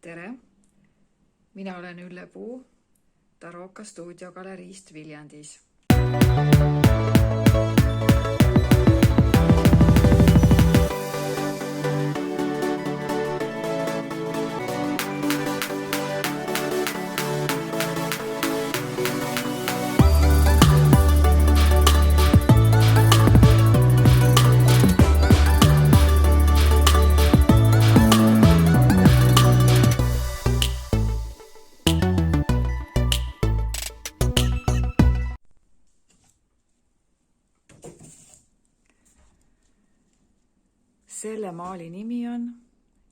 Tere! Mina olen Ülle Puu Taroka stuudiogaleriist Viljandis. Selle maali nimi on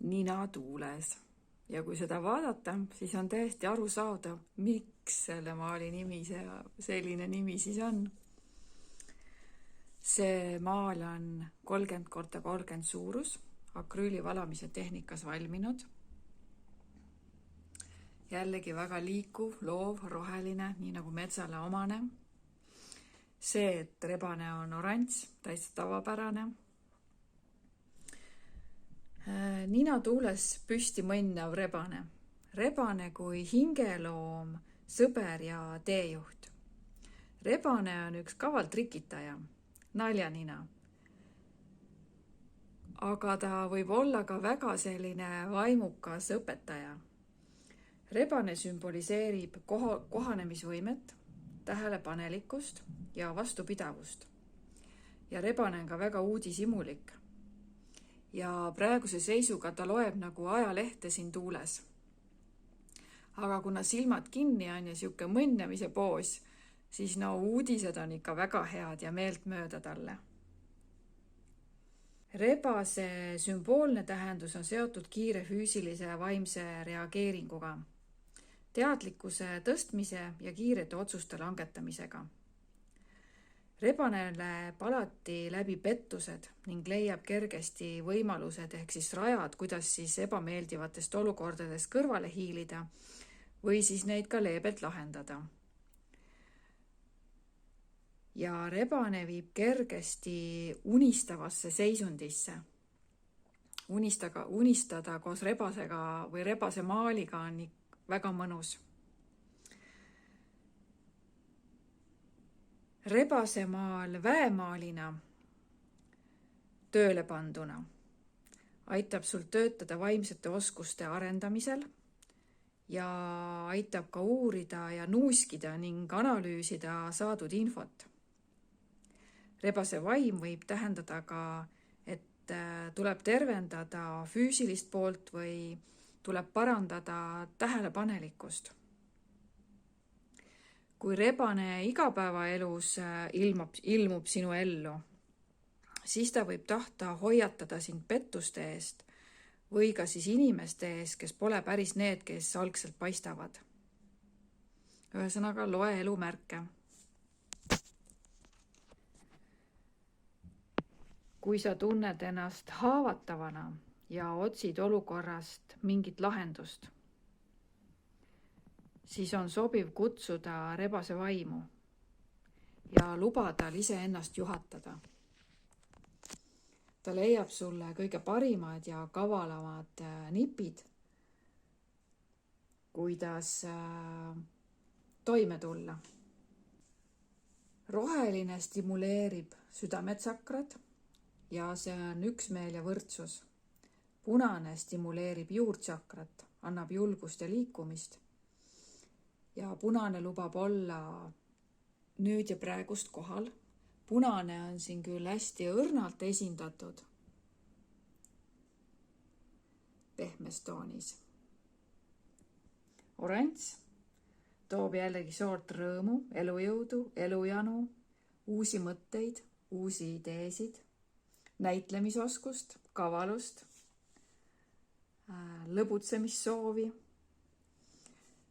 Nina tuules ja kui seda vaadata, siis on täiesti arusaadav, miks selle maali nimi selline nimi siis on. See maal on 30x30 suurus, akrüüli valamise tehnikas valminud. Jällegi väga liikuv, loov, roheline, nii nagu metsale omane. See, et rebane on oranž, täitsa tavapärane. Nina tuules püsti mõnnav rebane. Rebane kui hingeloom, sõber ja teejuht. Rebane on üks kaval trikitaja, naljanina. Aga ta võib olla ka väga selline vaimukas õpetaja. Rebane sümboliseerib kohanemisvõimet, tähelepanelikkust ja vastupidavust. Ja rebane on ka väga uudishimulik. Ja praeguse seisuga ta loeb nagu ajalehte siin tuules. Aga kuna silmad kinni on ja siuke mõnnamise poos, siis uudised on ikka väga head ja meeltmööda talle. Rebase sümboolne tähendus on seotud kiire füüsilise ja vaimse reageeringuga, teadlikkuse tõstmise ja kiirete otsuste langetamisega. Rebane läheb alati läbi pettused ning leiab kergesti võimalused ehk siis rajad, kuidas siis ebameeldivatest olukordadest kõrvale hiilida või siis neid ka leebelt lahendada. Ja rebane viib kergesti unistavasse seisundisse. Unistada koos rebasega või rebase maaliga on väga mõnus. Rebasemaal väemaalina tööle panduna aitab sul töötada vaimsete oskuste arendamisel ja aitab ka uurida ja nuuskida ning analüüsida saadud infot. Rebase vaim võib tähendada ka, et tuleb tervendada füüsilist poolt või tuleb parandada tähelepanelikkust. Kui rebane igapäevaelus ilmub sinu ellu, siis ta võib tahta hoiatada sind pettuste eest või ka siis inimeste eest, kes pole päris need, kes algselt paistavad. Ühesõnaga, loe elumärke. Kui sa tunned ennast haavatavana ja otsid olukorrast mingit lahendust, siis on sobiv kutsuda rebase vaimu ja lubada iseennast juhatada. Ta leiab sulle kõige parimad ja kavalamad nipid, kuidas toime tulla. Roheline stimuleerib südametsakrad ja see on üksmeel ja võrdsus. Punane stimuleerib juurtsakrat, annab julgust ja liikumist. Ja punane lubab olla nüüd ja praegust kohal. Punane on siin küll hästi õrnalt esindatud pehmes toonis. Oranž toob jällegi soort rõõmu, elujõudu, elujanu, uusi mõtteid, uusi ideesid, näitlemisoskust, kavalust, lõbutsemissoovi.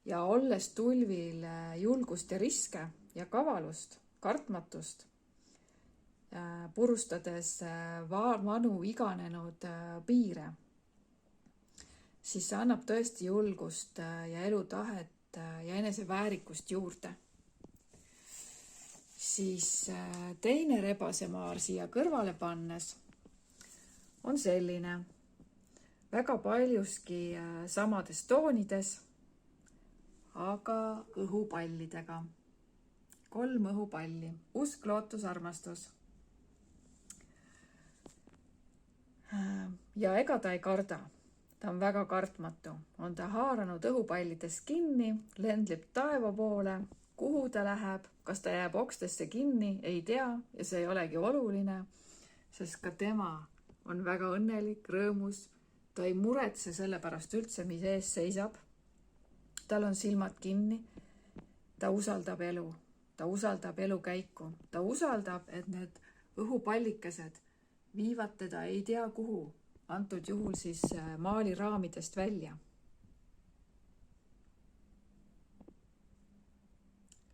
Ja olles tulvil julgust ja riske ja kavalust, kartmatust, purustades vanu iganenud piire, siis see annab tõesti julgust ja elutahet ja eneseväärikust juurde. Siis teine rebasemaar siia kõrvale pannes on selline. väga paljuski samades toonides, aga õhupallidega. 3 õhupalli: usk, lootus, armastus. Ja ega ta ei karda. Ta on väga kartmatu. On ta haaranud õhupallidest kinni, lendleb taeva poole. Kuhu ta läheb, kas ta jääb okstesse kinni, ei tea, ja see ei olegi oluline, sest ka tema on väga õnnelik, rõõmus. Ta ei muretse selle pärast üldse, mis ees seisab. Tal on silmad kinni. Ta usaldab elu. Ta usaldab elu käiku. Ta usaldab, et need õhupallikesed viivad teda ei tea kuhu. Antud juhul siis maali raamidest välja.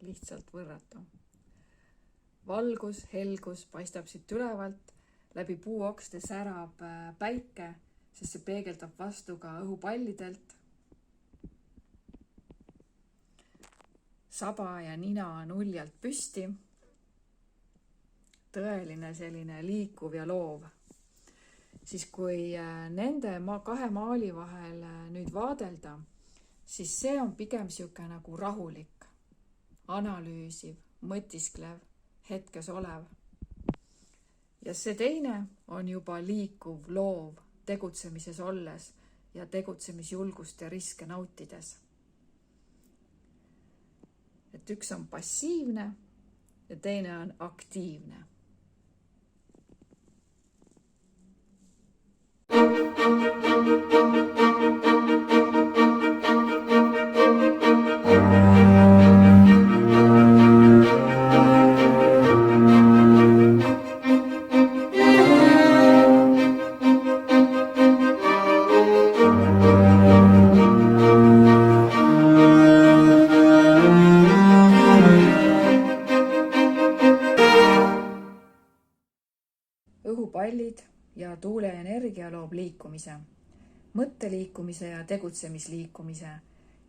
Lihtsalt võrratu. Valgus, helgus paistab siit ülevalt. Läbi puuokste särab päike, sest see peegeldab vastu ka õhupallidelt. Saba ja nina on uljalt püsti. Tõeline selline liikuv ja loov. Siis kui nende 2 maali vahel nüüd vaadelda, siis see on pigem sihuke nagu rahulik, analüüsiv, mõtisklev, hetkes olev. Ja see teine on juba liikuv, loov, tegutsemises olles ja tegutsemisjulgust ja riske nautides. Et üks on passiivne ja teine on aktiivne. Õhupallid ja tuuleenergia loob liikumise, mõtteliikumise ja tegutsemisliikumise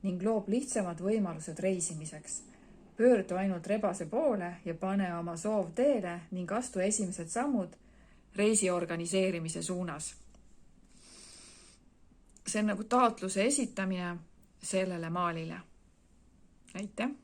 ning loob lihtsamad võimalused reisimiseks. Pöördu ainult rebase poole ja pane oma soov teele ning astu esimesed sammud reisi organiseerimise suunas. See on nagu taotluse esitamine sellele maalile. Aitäh!